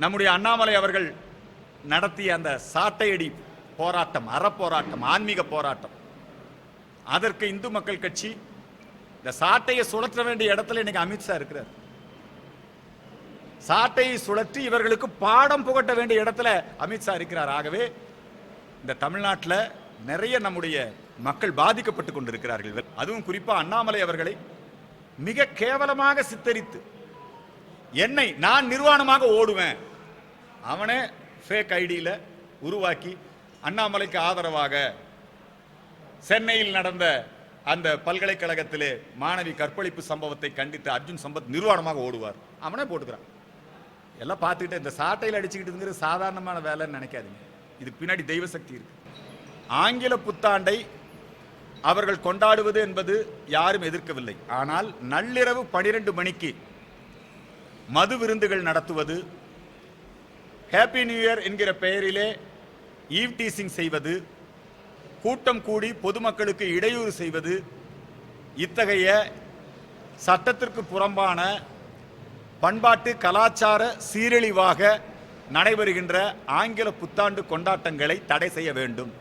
நம்முடைய அண்ணாமலை அவர்கள் நடத்திய அந்த சாட்டையடி போராட்டம், அறப்போராட்டம், ஆன்மீக போராட்டம், அதற்கு இந்து மக்கள் கட்சி இந்த சாட்டையை சுழற்ற வேண்டிய இடத்துல இன்னைக்கு அமித்ஷா இருக்கிறார். சாட்டையை சுழற்றி இவர்களுக்கு பாடம் புகட்ட வேண்டிய இடத்துல அமித்ஷா இருக்கிறார். ஆகவே இந்த தமிழ்நாட்டில் நிறைய நம்முடைய மக்கள் பாதிக்கப்பட்டு கொண்டிருக்கிறார்கள். அதுவும் குறிப்பா அண்ணாமலை அவர்களை மிக கேவலமாக சித்தரித்து என்னை நான் நிர்வாணமாக ஓடுவேன், அவனே ஃபேக் ஐடியில உருவாக்கி அண்ணாமலைக்கு ஆதரவாக சென்னையில் நடந்த அந்த பல்கலைக்கழகத்திலே மாணவி கற்பழிப்பு சம்பவத்தை கண்டித்து அர்ஜுன் சம்பத் நிர்வாணமாக ஓடுவார், அவனே போட்டுக்கிறான். எல்லாம் பார்த்துக்கிட்டு இந்த சாட்டையில் அடிச்சுக்கிட்டு சாதாரணமான வேலைன்னு நினைக்காதீங்க, இதுக்கு பின்னாடி தெய்வ சக்தி இருக்கு. ஆங்கில புத்தாண்டை அவர்கள் கொண்டாடுவது என்பது யாரும் எதிர்க்கவில்லை. ஆனால் நள்ளிரவு 12 மணிக்கு மது விருந்துகள் நடத்துவது, ஹாப்பி நியூ இயர் என்கிற பெயரிலே ஈவ் டீசிங் செய்வது, கூட்டம் கூடி பொதுமக்களுக்கு இடையூறு செய்வது, இத்தகைய சட்டத்திற்கு புறம்பான பண்பாட்டு கலாச்சார சீரழிவாக நடைபெறுகின்ற ஆங்கில புத்தாண்டு கொண்டாட்டங்களை தடை செய்ய வேண்டும்.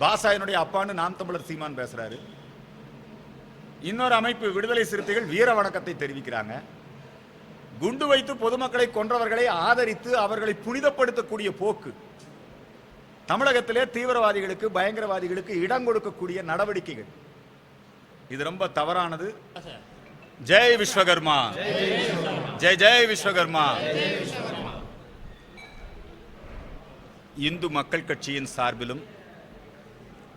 பாசாயனுடைய அப்பான்னு நாம் தமிழர் சீமான் பேசுறாரு. இன்னொரு அமைப்பு விடுதலை சிறுத்தைகள் வீர வணக்கத்தை தெரிவிக்கிறாங்க. குண்டு வைத்து பொதுமக்களை கொன்றவர்களை ஆதரித்து அவர்களை புனிதப்படுத்தக்கூடிய போக்கு, தமிழகத்திலே தீவிரவாதிகளுக்கு பயங்கரவாதிகளுக்கு இடம் கொடுக்கக்கூடிய நடவடிக்கைகள், இது ரொம்ப தவறானது. ஜெய் விஸ்வகர்மா, ஜெய் ஜெய் விஸ்வகர்மா. இந்து மக்கள் கட்சியின் சார்பிலும்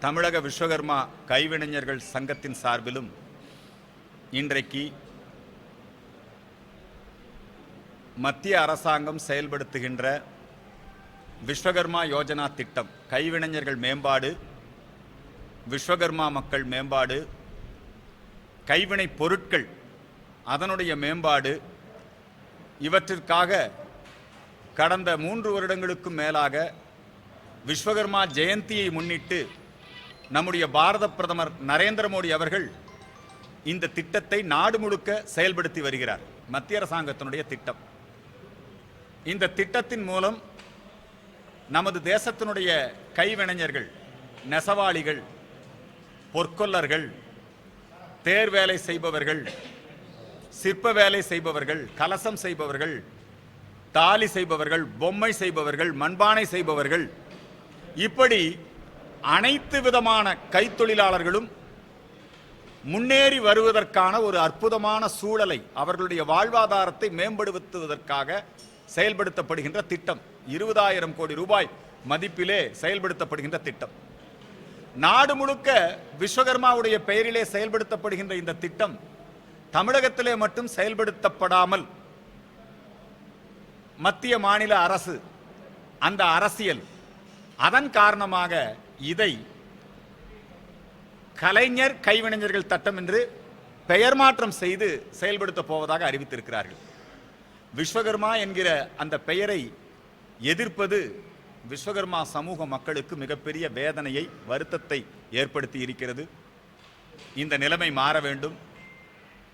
தமிழக விஸ்வகர்மா கைவினைஞர்கள் சங்கத்தின் சார்பிலும் இன்றைக்கு மத்திய அரசாங்கம் செயல்படுத்துகின்ற விஸ்வகர்மா யோஜனா திட்டம், கைவினைஞர்கள் மேம்பாடு, விஸ்வகர்மா மக்கள் மேம்பாடு, கைவினை பொருட்கள் அதனுடைய மேம்பாடு, இவற்றிற்காக கடந்த 3 வருடங்களுக்கும் மேலாக விஸ்வகர்மா ஜெயந்தியை முன்னிட்டு நம்முடைய பாரத பிரதமர் நரேந்திர மோடி அவர்கள் இந்த திட்டத்தை நாடு முழுக்க செயல்படுத்தி வருகிறார். மத்திய அரசாங்கத்தினுடைய திட்டம். இந்த திட்டத்தின் மூலம் நமது தேசத்தினுடைய கைவினைஞர்கள், நெசவாளிகள், பொற்கொல்லர்கள், தேர் வேலை செய்பவர்கள், சிற்ப வேலை செய்பவர்கள், கலசம் செய்பவர்கள், தாலி செய்பவர்கள், பொம்மை செய்பவர்கள், மண்பானை செய்பவர்கள், இப்படி அனைத்து விதமான கைத்தொழிலாளர்களும் முன்னேறி வருவதற்கான ஒரு அற்புதமான சூழலை, அவர்களுடைய வாழ்வாதாரத்தை மேம்படுத்துவதற்காக செயல்படுத்தப்படுகின்ற திட்டம். 20,000 கோடி ரூபாய் மதிப்பிலே செயல்படுத்தப்படுகின்ற திட்டம். நாடு முழுக்க விஸ்வகர்மாவுடைய பெயரிலே செயல்படுத்தப்படுகின்ற இந்த திட்டம் தமிழகத்திலே மட்டும் செயல்படுத்தப்படாமல் மத்திய மாநில அரசு அந்த அரசியல், அதன் காரணமாக இதை கலைஞர் கைவினைஞர்கள் திட்டம் என்று பெயர் மாற்றம் செய்து செயல்படுத்த போவதாக அறிவித்திருக்கிறார்கள். விஸ்வகர்மா என்கிற அந்த பெயரை எதிர்ப்பது விஸ்வகர்மா சமூக மக்களுக்கு மிகப்பெரிய வேதனையை, வருத்தத்தை ஏற்படுத்தி இருக்கிறது. இந்த நிலைமை மாற வேண்டும்.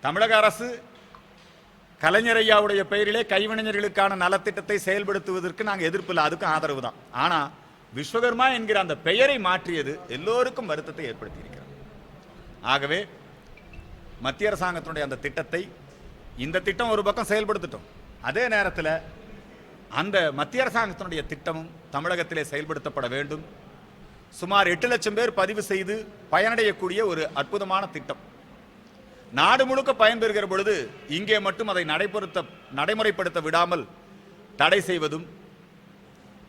தமிழக அரசு கலைஞர் ஐயாவுடைய பெயரிலே கைவினைஞர்களுக்கான நலத்திட்டத்தை செயல்படுத்துவதற்கு நாங்கள் எதிர்ப்பில்லை, அதுக்கும் ஆதரவு தான். ஆனால் விஸ்வகர்மா என்கிற அந்த பெயரை மாற்றியது எல்லோருக்கும் வருத்தத்தை ஏற்படுத்தி இருக்கிறது. ஆகவே மத்திய அரசாங்கத்தினுடைய அந்த திட்டத்தை, இந்த திட்டம் ஒரு பக்கம் செயல்படுத்திட்டோம், அதே நேரத்தில் அந்த மத்திய அரசாங்கத்தினுடைய திட்டமும் தமிழகத்திலே செயல்படுத்தப்பட வேண்டும். சுமார் 8 லட்சம் பேர் பதிவு செய்து பயனடையக்கூடிய ஒரு அற்புதமான திட்டம். நாடு முழுக்க பயன்பெறுகிற பொழுது இங்கே மட்டும் அதை நடைமுறைப்படுத்த விடாமல் தடை செய்வதும்,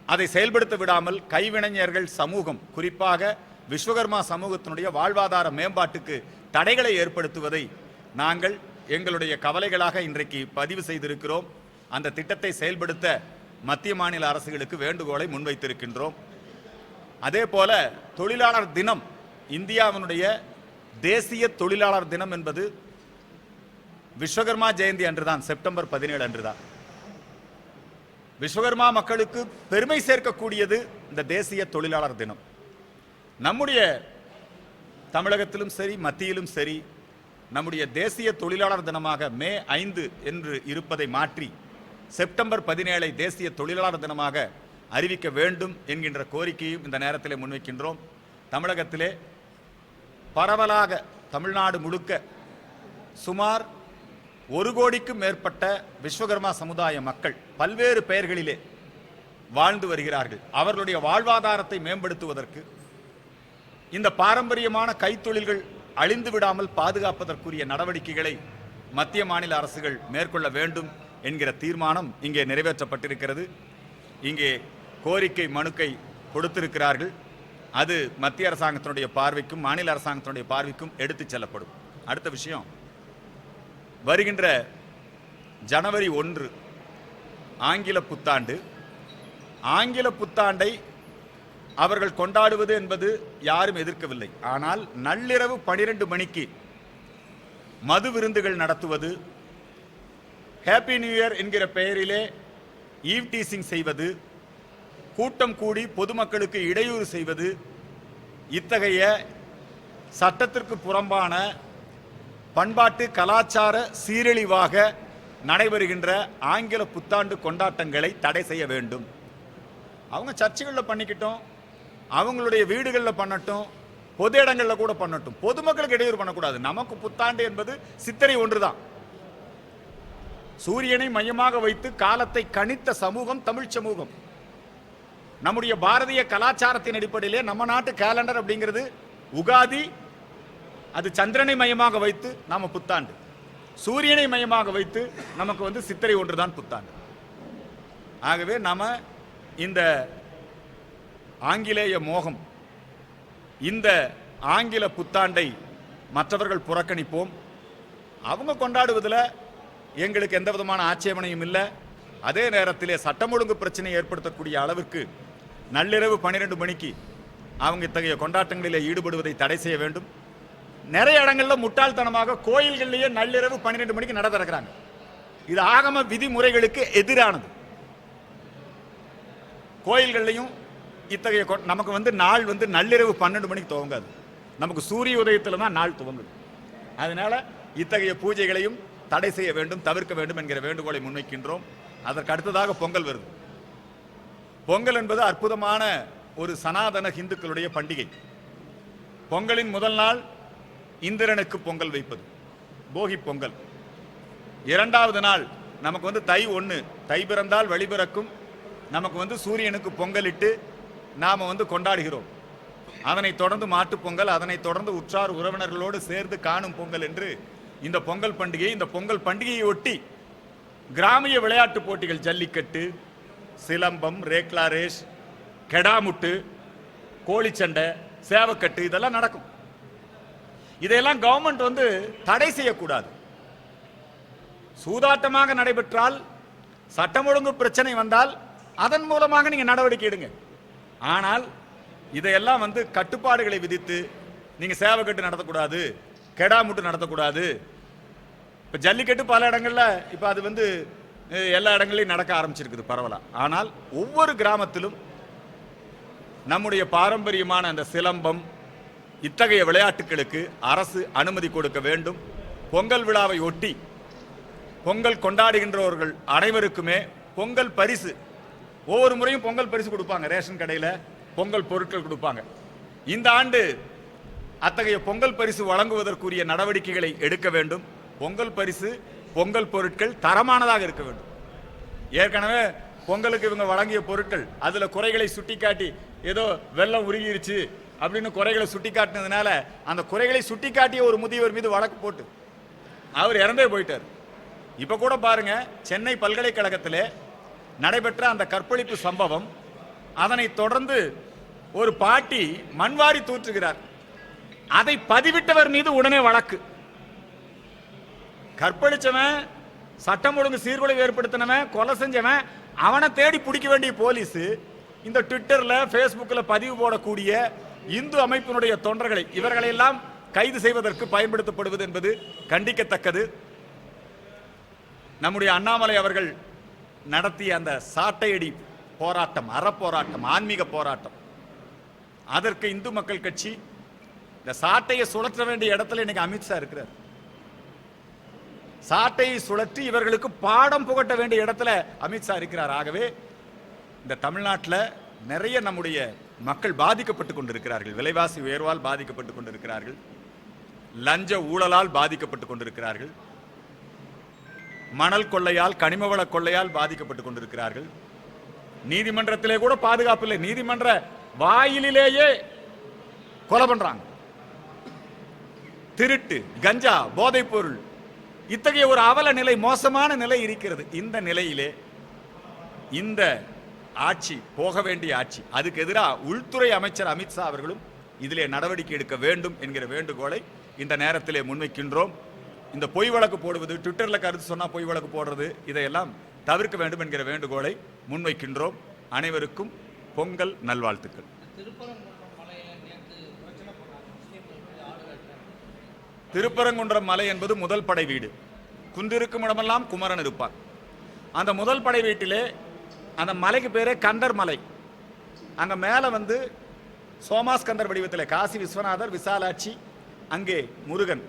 அதை செயல்படுத்த விடாமல் கைவினைஞர்கள் சமூகம், குறிப்பாக விஸ்வகர்மா சமூகத்தினுடைய வாழ்வாதார மேம்பாட்டுக்கு தடைகளை ஏற்படுத்துவதை நாங்கள் எங்களுடைய கவலைகளாக இன்றைக்கு பதிவு செய்திருக்கிறோம். அந்த திட்டத்தை செயல்படுத்த மத்திய மாநில அரசுகளுக்கு வேண்டுகோளை முன்வைத்திருக்கின்றோம். அதே போல தொழிலாளர் தினம், இந்தியாவினுடைய தேசிய தொழிலாளர் தினம் என்பது விஸ்வகர்மா ஜெயந்தி அன்றுதான், செப்டம்பர் 17 அன்றுதான். விஸ்வகர்மா மக்களுக்கு பெருமை சேர்க்கக்கூடியது இந்த தேசிய தொழிலாளர் தினம். நம்முடைய தமிழகத்திலும் சரி, மத்தியிலும் சரி, நம்முடைய தேசிய தொழிலாளர் தினமாக மே 5 என்று இருப்பதை மாற்றி செப்டம்பர் 17 தேசிய தொழிலாளர் தினமாக அறிவிக்க வேண்டும் என்கின்ற கோரிக்கையும் இந்த நேரத்திலே முன்வைக்கின்றோம். தமிழகத்திலே பரவலாக தமிழ்நாடு முழுக்க சுமார் 1 கோடிக்கும் மேற்பட்ட விஸ்வகர்மா சமுதாய மக்கள் பல்வேறு பெயர்களிலே வாழ்ந்து வருகிறார்கள். அவர்களுடைய வாழ்வாதாரத்தை மேம்படுத்துவதற்கு இந்த பாரம்பரியமான கைத்தொழில்கள் அழிந்து விடாமல் பாதுகாப்பதற்குரிய நடவடிக்கைகளை மத்திய மாநில அரசுகள் மேற்கொள்ள வேண்டும் என்கிற தீர்மானம் இங்கே நிறைவேற்றப்பட்டிருக்கிறது. இங்கே கோரிக்கை மனுக்கை கொடுத்திருக்கிறார்கள். அது மத்திய அரசாங்கத்தினுடைய பார்வைக்கும் மாநில அரசாங்கத்தினுடைய பார்வைக்கும் எடுத்துச் செல்லப்படும். அடுத்த விஷயம், வருகின்ற ஜனவரி 1 ஆங்கில புத்தாண்டு. ஆங்கில புத்தாண்டை அவர்கள் கொண்டாடுவது என்பது யாரும் எதிர்க்கவில்லை. ஆனால் நள்ளிரவு 12 மணிக்கு மது விருந்துகள் நடத்துவது, ஹேப்பி நியூ இயர் என்கிற பெயரிலே ஈவ் டீசிங் செய்வது, கூட்டம் கூடி பொதுமக்களுக்கு இடையூறு செய்வது, இத்தகைய சட்டத்திற்கு புறம்பான பண்பாட்டு கலாச்சார சீரழிவாக நடைபெறுகின்ற ஆங்கில புத்தாண்டு கொண்டாட்டங்களை தடை செய்ய வேண்டும். அவங்க சர்ச்சுகளில் பண்ணிக்கிட்டோம், அவங்களுடைய வீடுகளில் பண்ணட்டும், பொது இடங்களில் கூட பண்ணட்டும், பொதுமக்களுக்கு இடையூறு பண்ணக்கூடாது. நமக்கு புத்தாண்டு என்பது சித்திரை 1 தான். சூரியனை மையமாக வைத்து காலத்தை கணித்த சமூகம் தமிழ் சமூகம். நம்முடைய பாரதிய கலாச்சாரத்தின் அடிப்படையிலே நம்ம நாட்டு கேலண்டர் அப்படிங்கிறது உகாதி, அது சந்திரனை மையமாக வைத்து நாம புத்தாண்டு, சூரியனை மையமாக வைத்து நமக்கு சித்திரை 1 தான் புத்தாண்டு. ஆகவே நாம இந்த ஆங்கிலேய மோகம், இந்த ஆங்கில புத்தாண்டை மற்றவர்கள் புறக்கணிப்போம். அவங்க கொண்டாடுவதில் எங்களுக்கு எந்த விதமான ஆட்சேபனையும் இல்லை. அதே நேரத்திலே சட்டம் ஒழுங்கு பிரச்சனை ஏற்படுத்தக்கூடிய அளவிற்கு நள்ளிரவு 12 மணிக்கு அவங்க இத்தகைய கொண்டாட்டங்களிலே ஈடுபடுவதை தடை செய்ய வேண்டும். நிறைய இடங்கள்ல முட்டாள்தனமாக கோயில்களிலேயே நள்ளிரவு 12 மணிக்கு நட திறக்கிறாங்க. இது ஆகம விதிமுறைகளுக்கு எதிரானது. கோயில்கள்லையும் இத்தகைய நமக்கு நாள் நள்ளிரவு 12 மணிக்கு துவங்காது. நமக்கு சூரிய உதயத்தில் தான் நாள் துவங்குது. அதனால இத்தகைய பூஜைகளையும் தடை செய்ய வேண்டும், தவிர்க்க வேண்டும் என்கிற வேண்டுகோளை முன்வைக்கின்றோம். அதற்கு அடுத்ததாக பொங்கல் வருது. பொங்கல் என்பது அற்புதமான ஒரு சனாதன இந்துக்களுடைய பண்டிகை. பொங்கலின் முதல் நாள் இந்திரனுக்கு பொங்கல் வைப்பது, போகி பொங்கல். 2வது நாள் நமக்கு தை 1, தை பிறந்தால் வழிபிறக்கும். நமக்கு சூரியனுக்கு பொங்கலிட்டு நாம கொண்டாடுகிறோம். அதனைத் தொடர்ந்து மாட்டு பொங்கல், அதனைத் தொடர்ந்து உற்றார் உறவினர்களோடு சேர்ந்து காணும் பொங்கல் என்று இந்த பொங்கல் பண்டிகை, இந்த பொங்கல் பண்டிகையை ஒட்டி கிராமிய விளையாட்டு போட்டிகள், ஜல்லிக்கட்டு, சிலம்பம், ரேக்லா ரேஸ், கெடாமுட்டு, கோழிச்சண்டை, சேவக்கட்டு இதெல்லாம் நடக்கும். இதையெல்லாம் கவர்மெண்ட் தடை செய்யக்கூடாது. சூதாட்டமாக நடைபெற்றால், சட்டம் ஒழுங்கு பிரச்சனை வந்தால் அதன் மூலமாக நீங்க நடவடிக்கை எடுங்க. ஆனால் இதையெல்லாம் கட்டுப்பாடுகளை விதித்து நீங்க சேவக்கட்டு நடத்தக்கூடாது, கெடாமுட்டு நடத்தக்கூடாது. இப்ப ஜல்லிக்கட்டு பல இடங்கள்ல இப்ப அது எல்லா இடங்களையும் நடக்க ஆரம்பிச்சிருக்குது பரவலா. ஆனால் ஒவ்வொரு கிராமத்திலும் நம்முடைய பாரம்பரியமான அந்த சிலம்பம், இத்தகைய விளையாட்டுகளுக்கு அரசு அனுமதி கொடுக்க வேண்டும். பொங்கல் விழாவை ஒட்டி பொங்கல் கொண்டாடுகின்றவர்கள் அனைவருக்குமே பொங்கல் பரிசு, ஒவ்வொரு முறையும் பொங்கல் பரிசு கொடுப்பாங்க. ரேஷன் கடையில் பொங்கல் பொருட்கள் கொடுப்பாங்க. இந்த ஆண்டு அத்தகைய பொங்கல் பரிசு வழங்குவதற்குரிய நடவடிக்கைகளை எடுக்க வேண்டும். பொங்கல் பரிசு, பொங்கல் பொருட்கள் தரமானதாக இருக்க வேண்டும். ஏற்கனவே பொங்கலுக்கு இவங்க வழங்கிய பொருட்கள் அதுல குறைகளை சுட்டிக்காட்டி, ஏதோ வெள்ளம் உருகிருச்சு அப்படின்னு குறைகளை சுட்டிக்காட்டினதுனால அந்த குறைகளை சுட்டிக்காட்டிய ஒரு முதியவர் மீது வழக்கு போட்டு அவர் இறந்தே போயிட்டார். இப்ப கூட பாருங்க, சென்னை பல்கலைக்கழகத்திலே நடைபெற்ற அந்த கற்பழிப்பு சம்பவம், அதனை தொடர்ந்து ஒரு பாட்டி மண்வாரி தூற்றுகிறார். அதை பதிவிட்டவர் மீது உடனே வழக்கு. கற்பழிச்சவன், சட்டம் ஒழுங்கு சீர்குலைவு ஏற்படுத்தினவன், கொலை செஞ்சவன், அவனை தேடி பிடிக்க வேண்டிய போலீஸ் இந்த ட்விட்டர்ல, பேஸ்புக்கில் பதிவு போடக்கூடிய இந்து அமைப்பினுடைய தொண்டர்களை, இவர்களை எல்லாம் கைது செய்வதற்கு பயன்படுத்தப்படுவது என்பது கண்டிக்கத்தக்கது. நம்முடைய அண்ணாமலை அவர்கள் நடத்திய அந்த சாட்டையடி போராட்டம், அறப்போராட்டம், ஆன்மீக போராட்டம், அதற்கு இந்து மக்கள் கட்சி இந்த சாட்டையை சுழற்ற வேண்டிய இடத்துல இன்னைக்கு அமித்ஷா இருக்கிறார். சாட்டையை சுழற்றி இவர்களுக்கு பாடம் புகட்ட வேண்டிய இடத்துல அமித்ஷா இருக்கிறார். ஆகவே இந்த தமிழ்நாட்டில் நிறைய நம்முடைய மக்கள் பாதிக்கப்பட்டு கொண்டிருக்கிறார்கள். விலைவாசி உயர்வால் பாதிக்கப்பட்டு கொண்டிருக்கிறார்கள், லஞ்ச ஊழலால் பாதிக்கப்பட்டு கொண்டிருக்கிறார்கள், மணல் கொள்ளையால் கனிமவள கொள்ளையால் பாதிக்கப்பட்டு கொண்டிருக்கிறார்கள். நீதிமன்றத்திலே கூட பாதுகாப்பு இல்லை. நீதிமன்ற வாயிலேயே கொலை பண்றாங்க. திருட்டு, கஞ்சா, போதைப் பொருள், இத்தகைய ஒரு அவல நிலை, மோசமான நிலை இருக்கிறது. இந்த நிலையிலே இந்த ஆட்சி போக வேண்டிய ஆட்சி, அதுக்கு எதிராக உள்துறை அமைச்சர் அமித்ஷா அவர்களும் இதிலே நடவடிக்கை எடுக்க வேண்டும் என்கிற வேண்டுகோளை இந்த நேரத்திலே முன்வைக்கின்றோம். இந்த பொய் வழக்கு போடுவது, ட்விட்டர்ல கருத்து சொன்னா பொய் வழக்கு போடுறது, இதையெல்லாம் தவிர்க்க வேண்டும் என்கிற வேண்டுகோளை முன்வைக்கின்றோம். அனைவருக்கும் பொங்கல் நல்வாழ்த்துக்கள். திருப்பரங்குன்றம் மலை என்பது முதல் படை வீடு. குந்திருக்கும் இடமெல்லாம் குமரன் இருப்பார். அந்த முதல் படை வீட்டிலே அந்த மலைக்கு பேரே கந்தர் மலை. அங்க மேல வந்து சோமாஸ்கந்தர் வடிவத்தில் காசி விஸ்வநாதர், விசாலாட்சி, அங்கே முருகன்,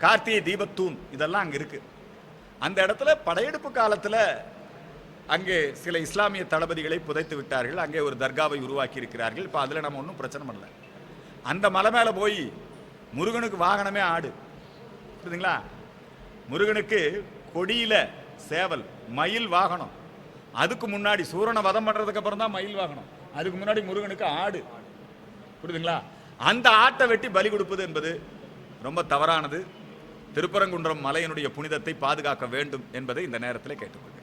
கார்த்திகை தீபத்தூண், இதெல்லாம் அங்க இருக்கு. அந்த இடத்துல படையெடுப்பு காலத்தில் அங்கே சில இஸ்லாமிய தளபதிகளை புதைத்து விட்டார்கள். அங்கே ஒரு தர்காவை உருவாக்கி இருக்கிறார்கள். இப்போ அதில் நம்ம ஒன்றும் பிரச்சனை பண்ணல. அந்த மலை மேலே போய் முருகனுக்கு வாகனமே ஆடு, புரியுதுங்களா? முருகனுக்கு கொடியில சேவல், மயில் வாகனம். அதுக்கு முன்னாடி சூரனை வதம் பண்றதுக்கு அப்புறம் தான் மயில் வாகனம். அதுக்கு முன்னாடி முருகனுக்கு ஆடு, புரியுதுங்களா? அந்த ஆட்டை வெட்டி பலி கொடுப்பது என்பது ரொம்ப தவறானது. திருப்பரங்குன்றம் மலையினுடைய புனிதத்தை பாதுகாக்க வேண்டும் என்பதை இந்த நேரத்தில் கேட்டுக்கொள்கிறேன்.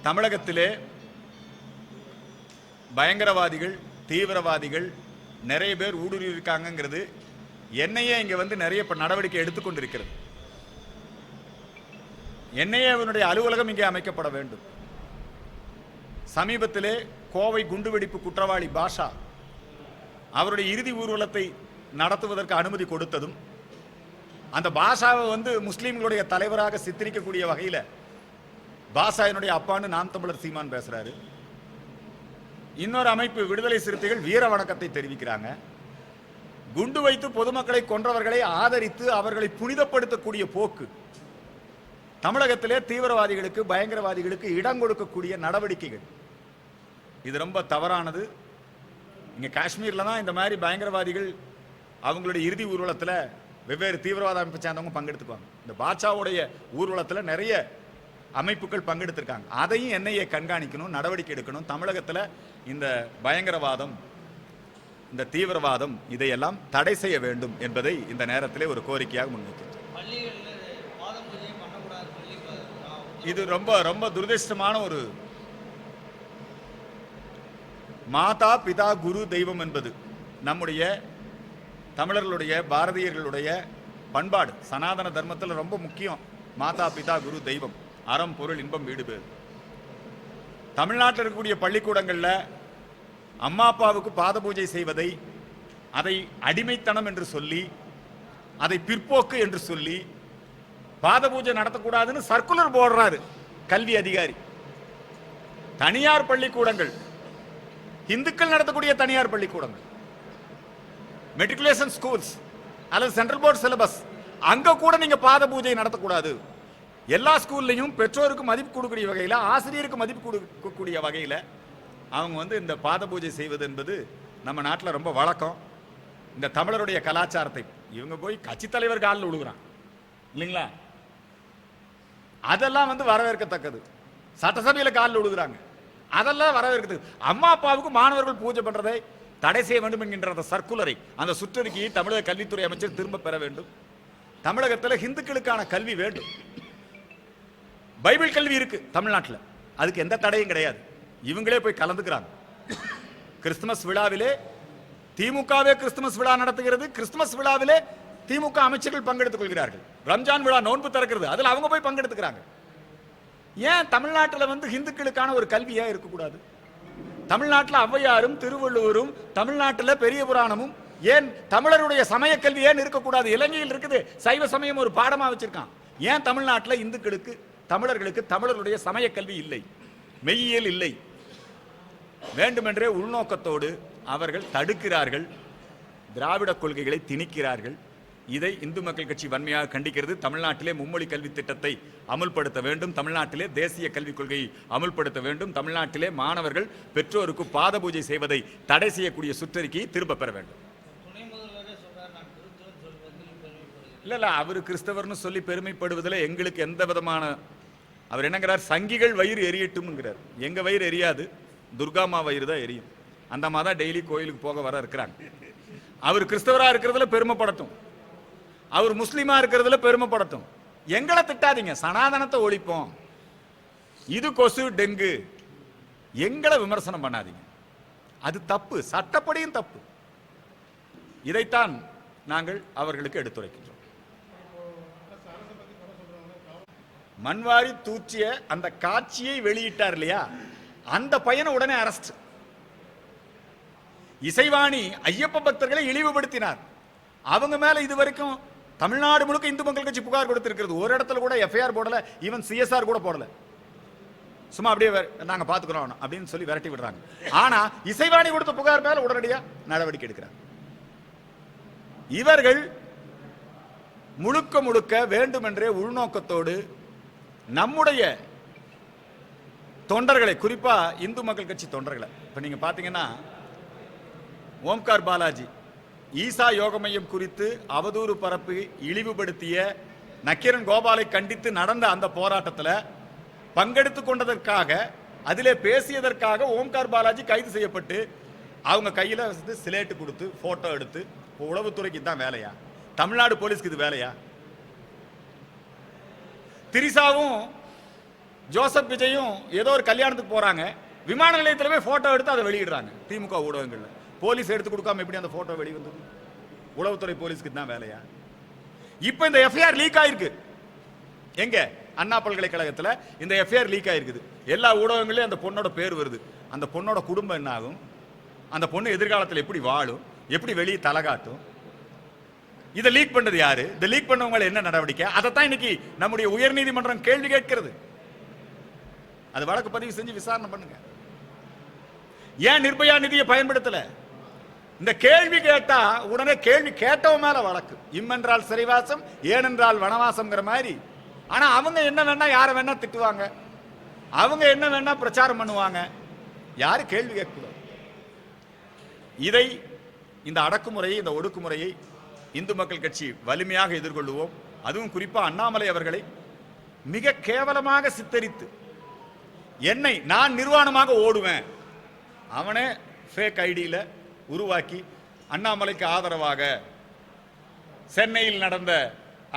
தமிழகத்திலே பயங்கரவாதிகள், தீவிரவாதிகள் நிறைய பேர் ஊடுருவி இருக்காங்கிறது என்ஐஏ இங்க வந்து நிறைய நடவடிக்கை எடுத்துக்கொண்டிருக்கிறது. என்ஐஏவினுடைய அலுவலகம் இங்கே அமைக்கப்பட வேண்டும். சமீபத்திலே கோவை குண்டுவெடிப்பு குற்றவாளி பாஷா அவருடைய இறுதி ஊர்வலத்தை நடத்துவதற்கு அனுமதி கொடுத்ததும், அந்த பாஷாவை வந்து முஸ்லீம்களுடைய தலைவராக சித்தரிக்கக்கூடிய வகையில் பாஷா என்னுடைய அப்பான்னு நாம் தமிழர் சீமான் பேசுறாரு. இன்னொரு அமைப்பு விடுதலை சிறுத்தைகள் வீர வணக்கத்தை தெரிவிக்கிறாங்க. குண்டு வைத்து பொதுமக்களை கொன்றவர்களை ஆதரித்து அவர்களை புனிதப்படுத்தக்கூடிய போக்கு தமிழகத்திலே தீவிரவாதிகளுக்கு, பயங்கரவாதிகளுக்கு இடம் கொடுக்கக்கூடிய நடவடிக்கைகள், இது ரொம்ப தவறானது. இங்க காஷ்மீர்ல தான் இந்த மாதிரி பயங்கரவாதிகள் அவங்களுடைய இறுதி ஊர்வலத்தில் வெவ்வேறு தீவிரவாத அமைப்பை சேர்ந்தவங்க பங்கெடுத்துக்குவாங்க. இந்த பாட்சாவுடைய ஊர்வலத்தில் நிறைய அமைப்புகள் பங்கெடுத்திருக்காங்க. அதையும் என்ஐஏ கண்காணிக்கணும், நடவடிக்கை எடுக்கணும். தமிழகத்தில் இந்த பயங்கரவாதம், இந்த தீவிரவாதம், இதையெல்லாம் தடை செய்ய வேண்டும் என்பதை இந்த நேரத்திலே ஒரு கோரிக்கையாக முன்வைக்கிறேன். இது ரொம்ப ரொம்ப துரதிர்ஷ்டமான ஒரு மாதா பிதா குரு தெய்வம் என்பது நம்முடைய தமிழர்களுடைய, பாரதியர்களுடைய பண்பாடு. சனாதன தர்மத்தில் ரொம்ப முக்கியம் மாதா பிதா குரு தெய்வம், அறம் பொருள் இன்பம் வீடு பேர். தமிழ்நாட்டில் இருக்கக்கூடிய பள்ளிக்கூடங்களில் அம்மா அப்பாவுக்கு பாத பூஜை செய்வதை, அதை அடிமைத்தனம் என்று சொல்லி, அதை பிற்போக்கு என்று சொல்லி பாத பூஜை நடத்தக்கூடாதுன்னு சர்க்குலர் போடுறாரு கல்வி அதிகாரி. தனியார் பள்ளிக்கூடங்கள், இந்துக்கள் நடத்தக்கூடிய தனியார் பள்ளிக்கூடங்கள், மெட்ரிகுலேஷன் ஸ்கூல்ஸ் அல்லது சென்ட்ரல் போர்ட் சிலபஸ், அங்க கூட நீங்க பாத பூஜை நடத்தக்கூடாது. எல்லா ஸ்கூல்லையும் பெற்றோருக்கு மதிப்பு கொடுக்கக்கூடிய வகையில், ஆசிரியருக்கு மதிப்பு கொடுக்கக்கூடிய வகையில் அவங்க வந்து இந்த பாத பூஜை செய்வது என்பது நம்ம நாட்டில் ரொம்ப வழக்கம். இந்த தமிழருடைய கலாச்சாரத்தை இவங்க போய் கட்சி தலைவர் காலில் விழுகிறான் இல்லைங்களா? அதெல்லாம் வந்து வரவேற்கத்தக்கது. சட்டசபையில் காலில் விழுகிறாங்க, அதெல்லாம் வரவேற்கத்தக்கது. அம்மா அப்பாவுக்கு மாணவர்கள் பூஜை பண்றதை தடை செய்ய வேண்டும் என்கின்ற அந்த சர்க்குலரை, அந்த சுற்றறிக்கையை தமிழக கல்வித்துறை அமைச்சர் திரும்ப பெற வேண்டும். தமிழகத்தில் இந்துக்களுக்கான கல்வி வேண்டும். பைபிள் கல்வி இருக்கு தமிழ்நாட்டில், அதுக்கு எந்த தடையும் கிடையாது. இவங்களே போய் கலந்துக்கிறாங்க. கிறிஸ்துமஸ் விழாவிலே திமுகவே கிறிஸ்துமஸ் விழா நடத்துகிறது. கிறிஸ்துமஸ் விழாவிலே திமுக அமைச்சர்கள் பங்கெடுத்துக் கொள்கிறார்கள். ரம்ஜான் விழா நோன்பு திறக்கிறது, அதில் அவங்க போய் பங்கெடுத்துக்கிறாங்க. ஏன் தமிழ்நாட்டில் வந்து இந்துக்களுக்கான ஒரு கல்வியா இருக்கக்கூடாது? தமிழ்நாட்டில் ஔவையாரும் திருவள்ளுவரும், தமிழ்நாட்டில் பெரிய புராணமும், ஏன் தமிழருடைய சமய கல்வி ஏன் இருக்கக்கூடாது? இலங்கையில் இருக்குது, சைவ சமயம் ஒரு பாடமா வச்சிருக்கான். ஏன் தமிழ்நாட்டில் இந்துக்களுக்கு, தமிழர்களுக்கு தமிழருடைய சமய கல்வி இல்லை, மெய்யியல் இல்லை? வேண்டுமென்றே உள்நோக்கத்தோடு அவர்கள் தடுக்கிறார்கள், திராவிட கொள்கைகளை திணிக்கிறார்கள். இதை இந்து மக்கள் கட்சி வன்மையாக கண்டிக்கிறது. தமிழ்நாட்டிலே மும்மொழி கல்வி திட்டத்தை அமுல்படுத்த வேண்டும். தமிழ்நாட்டிலே தேசிய கல்விக் கொள்கையை அமுல்படுத்த வேண்டும். தமிழ்நாட்டிலே மாணவர்கள் பெற்றோருக்கு பாத பூஜை செய்வதை தடை செய்யக்கூடிய சுற்றறிக்கையை திரும்ப பெற வேண்டும். இல்ல அவர் கிறிஸ்தவர்னு சொல்லி பெருமைப்படுவதில் எங்களுக்கு எந்த விதமான, அவர் என்னங்கிறார், சங்கிகள் வயிறு எரியட்டும்ங்கிறார். எங்க வயிறு எரியாது, துர்காமா வயிறு தான் எரியும். அந்த அம்மா தான் டெய்லி கோயிலுக்கு போக வர இருக்கிறாங்க. அவர் கிறிஸ்தவரா இருக்கிறதுல பெருமைப்படட்டும், அவர் முஸ்லீமா இருக்கிறதுல பெருமைப்படட்டும். எங்களை திட்டாதீங்க, சனாதனத்தை ஒழிப்போம், இது கொசு டெங்கு, எங்களை விமர்சனம் பண்ணாதீங்க. அது தப்பு, சட்டப்படியும் தப்பு. இதைத்தான் நாங்கள் அவர்களுக்கு எடுத்துரைக்கின்றோம். மண்வாரி தூச்சிய அந்த காட்சியை வெளியிட்டார் இல்லையா, அந்த பையனை உடனே அரெஸ்ட். இசைவாணி ஐயப்ப பக்தர்களை இழிவுபடுத்தினார். அவங்க மேல இதுவரைக்கும் தமிழ்நாடு முழுக்க இந்து மக்கள் கட்சி புகார் கொடுத்திருக்கிறது. ஒரு இடத்துல கூட எஃப்ஐஆர் போடல, ஈவன் சிஎஸ்ஆர் கூட போடல. சும்மா அப்படியே நாங்க பாத்துக்கிறோம் அப்படின்னு சொல்லி விரட்டி விடுறாங்க. ஆனா இசைவாணி கொடுத்த புகார் மேல உடனடியா நடவடிக்கை எடுக்கிறாங்க. இவர்கள் முழுக்க முழுக்க வேண்டுமென்றே உள்நோக்கத்தோடு நம்முடைய தொண்டர்களை, குறிப்பா இந்து மக்கள் கட்சி தொண்டர்களை, இப்ப நீங்க பாத்தீங்கன்னா ஓம்கார் பாலாஜி ஈசா யோக மையம் குறித்து அவதூறு பரப்பி இழிவுபடுத்திய நக்கீரன் கோபாலை கண்டித்து நடந்த அந்த போராட்டத்தில் பங்கெடுத்துக் கொண்டதற்காக, அதிலே பேசியதற்காக ஓம்கார் பாலாஜி கைது செய்யப்பட்டு அவங்க கையில் சிலேட்டு கொடுத்து போட்டோ எடுத்து, உளவுத்துறைக்கு தான் வேலையா? தமிழ்நாடு போலீஸ்க்கு இது வேலையா? திரிசாவும் ஜோசப் விஜயும் ஏதோ ஒரு கல்யாணத்துக்கு போறாங்க, விமான நிலையத்தில் போய் போட்டோ எடுத்து அதை வெளியிடுறாங்க திமுக ஊடகங்கள்ல. போலீஸ் எடுத்து கொடுக்காம எப்படி அந்த போட்டோ வெளிவந்தது? உளவுத்துறை போலீஸ்க்கு தான் வேலையா? இப்ப இந்த எஃப்ஐஆர் லீக் ஆயிருக்கு. எங்க? அண்ணா பல்கலைக்கழகத்தில் இந்த எஃப்ஐஆர் லீக் ஆயிருக்குது. எல்லா ஊடகங்களையும் அந்த பொண்ணோட பேர் வருது. அந்த பொண்ணோட குடும்பம் என்ன ஆகும்? அந்த பொண்ணு எதிர்காலத்தில் எப்படி வாழும்? எப்படி வெளியே தலகாட்டும்? இதை லீக் பண்ணது யாரு? இந்த லீக் பண்ணவங்க என்ன நடவடிக்கை? அதைத்தான் இன்னைக்கு நம்முடைய உயர்நீதிமன்றம் கேள்வி கேட்கிறது. அது வழக்கு பதிவு செஞ்சு விசாரணை பண்ணுங்க. ஏன் நிர்பயா நிதியை பயன்படுத்தல? இந்த கேள்வி கேட்டா உடனே கேள்வி கேட்டவன் மேல வழக்கு. இம்மென்றால் சிறைவாசம், ஏனென்றால் வனவாசம்ங்கிற மாதிரி. ஆனா அவங்க என்ன வேணா யாரை வேணா திட்டுவாங்க, அவங்க என்ன வேணா பிரச்சாரம் பண்ணுவாங்க, யாரு கேள்வி கேட்கக்கூடாது. இதை, இந்த அடக்குமுறையை, இந்த ஒடுக்குமுறையை இந்து மக்கள் கட்சி வலிமையாக எதிர்கொள்வோம். அதுவும் குறிப்பா அண்ணாமலை அவர்களை மிக கேவலமாக சித்தரித்து, என்னை நான் நிர்வாணமாக ஓடுவேன், அவனே ஃபேக் ஐடியில உருவாக்கி அண்ணாமலைக்கு ஆதரவாக சென்னையில் நடந்த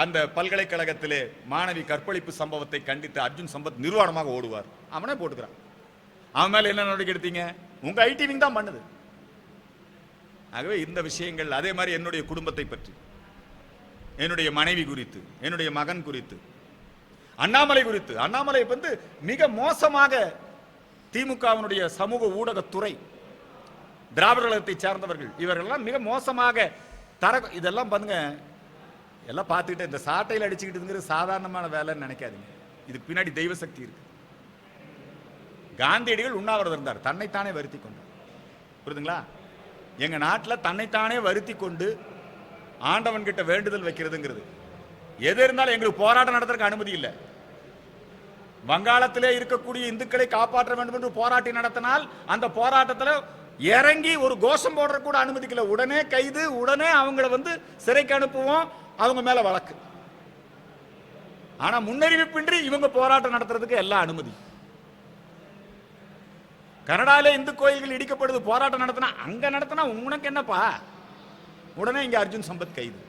அந்த பல்கலைக்கழகத்திலே மாணவி கற்பழிப்பு சம்பவத்தை கண்டித்து அர்ஜுன் சம்பத் நிர்வாணமாக ஓடுவார், அவனே போட்டுக்கிறான். அவன் மேல என்ன நடவடிக்கை எடுத்தீங்க? உங்க ஐடி விங் தான் பண்ணுது. ஆகவே இந்த விஷயங்கள், அதே மாதிரி என்னுடைய குடும்பத்தை பற்றி, என்னுடைய மனைவி குறித்து, என்னுடைய மகன் குறித்து, அண்ணாமலை குறித்து, அண்ணாமலை வந்து மிக மோசமாக திமுகவினுடைய சமூக ஊடகத்துறை, திராவிட கழகத்தை சார்ந்தவர்கள் இவர்கள்லாம் மிக மோசமாக இதெல்லாம் பண்ணுங்க. எல்லாம் பார்த்துக்கிட்டு இந்த சாட்டையில் அடிச்சுக்கிட்டு சாதாரணமான வேலைன்னு நினைக்காதீங்க. இதுக்கு பின்னாடி தெய்வ சக்தி இருக்கு. காந்தியடிகள் உண்ணாவிரதம் இருந்தார், தன்னைத்தானே வருத்தி கொண்டார். புரியுதுங்களா? எங்க நாட்டில் தன்னைத்தானே வருத்தி கொண்டு ஆண்டவன் கிட்ட வேண்டுதல் வைக்கிறதுங்கிறது எது இருந்தாலும் எங்களுக்கு போராட்டம் நடத்துறதுக்கு அனுமதி இல்லை. வங்காளத்திலே இருக்கக்கூடிய இந்துக்களை காப்பாற்ற வேண்டும் என்று போராட்டம் நடத்தினால் அந்த போராட்டத்தில் இறங்கி ஒரு கோஷம் போடுற கூட அனுமதிக்கல. உடனே கைது, உடனே அவங்கள வந்து சிறைக்கு அனுப்புவோம், அவங்க மேல வழக்கு. ஆனா முன்னறிவிப்பின்றி இவங்க போராட்டம் நடத்துறதுக்கு எல்லா அனுமதி. கனடால இந்து கோயில்கள் இடிக்கப்படுது, போராட்டம் நடத்தினா அங்க நடத்தினா உனக்கு என்னப்பா? உடனே இங்க அர்ஜுன் சம்பத் கைது.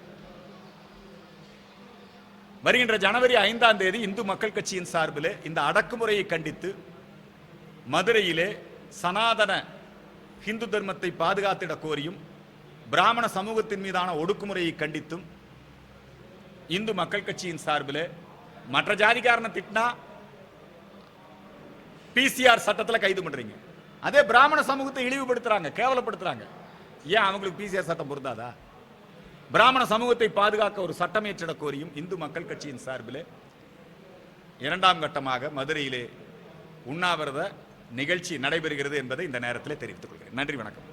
வருகின்ற ஜனவரி 5ஆம் தேதி இந்து மக்கள் கட்சியின் சார்பில் இந்த அடக்குமுறையை கண்டித்து மதுரையிலே சனாதன ஹிந்து தர்மத்தை பாதுகாத்திட கோரியும் பிராமண சமூகத்தின் மீதான ஒடுக்குமுறையை கண்டித்தும் இந்து மக்கள் கட்சியின் சார்பில் மற்ற ஜாதிக்காரனை திட்டினா பிசிஆர் சட்டத்தில் கைது பண்றீங்க, அதே பிராமண சமூகத்தை இழிவுபடுத்துறாங்க, கேவலப்படுத்துறாங்க. ஏன் அவங்களுக்கு பிசிஆர் சட்டம் பொருந்தாதா? பிராமண சமூகத்தை பாதுகாக்க ஒரு சட்டம் இயற்றிட கோரியும் இந்து மக்கள் கட்சியின் சார்பில் 2ஆம் கட்டமாக மதுரையிலே உண்ணாவிரத நிகழ்ச்சி நடைபெறுகிறது என்பதை இந்த நேரத்தில் தெரிவித்துக் கொள்கிறேன். நன்றி, வணக்கம்.